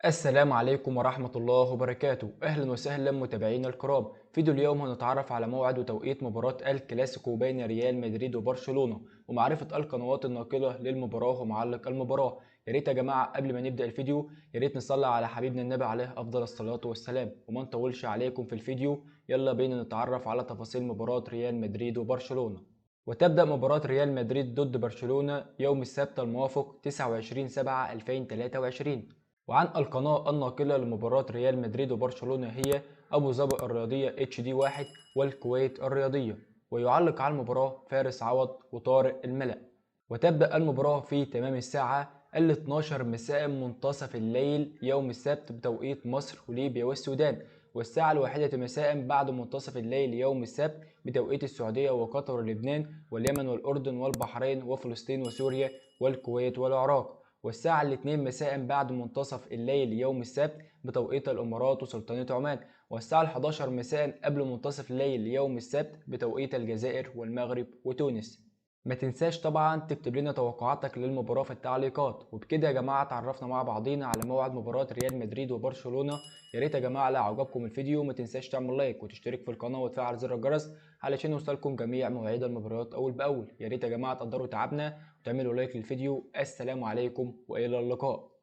السلام عليكم ورحمة الله وبركاته. أهلا وسهلا متابعينا الكرام. فيديو اليوم هنتعرف على موعد وتوقيت مباراة الكلاسيكو بين ريال مدريد وبرشلونة ومعرفة القنوات الناقلة للمباراة ومعلق المباراة. يا ريت يا جماعة قبل ما نبدأ الفيديو يا ريت نصلي على حبيبنا النبي عليه أفضل الصلاة والسلام وما نطولش عليكم في الفيديو. يلا بينا نتعرف على تفاصيل مباراة ريال مدريد وبرشلونة. وتبدأ مباراة ريال مدريد ضد برشلونة يوم السبت الموافق 29/7/2023. وعن القناة الناقلة لمباراة ريال مدريد وبرشلونة هي أبو ظبي الرياضية HD1 والكويت الرياضية. ويعلق على المباراة فارس عوض وطارق الملأ. وتبدأ المباراة في تمام الساعة 12 مساء منتصف الليل يوم السبت بتوقيت مصر وليبيا والسودان، والساعة 1 مساء بعد منتصف الليل يوم السبت بتوقيت السعودية وقطر ولبنان واليمن والأردن والبحرين وفلسطين وسوريا والكويت والعراق، والساعة 2 مساء بعد منتصف الليل يوم السبت بتوقيت الإمارات وسلطنة عمان، والساعة 11 مساء قبل منتصف الليل يوم السبت بتوقيت الجزائر والمغرب وتونس. ما تنساش طبعا تكتب لنا توقعاتك للمباراة في التعليقات. وبكده يا جماعة اتعرفنا مع بعضينا على موعد مباراة ريال مدريد وبرشلونة. يا ريت يا جماعة لو عجبكم الفيديو ما تنساش تعمل لايك وتشترك في القناة وتفعل زر الجرس علشان يوصلكم جميع مواعيد المباريات أول بأول. يا ريت يا جماعة تقدروا تعبنا وتعملوا لايك للفيديو. السلام عليكم وإلى اللقاء.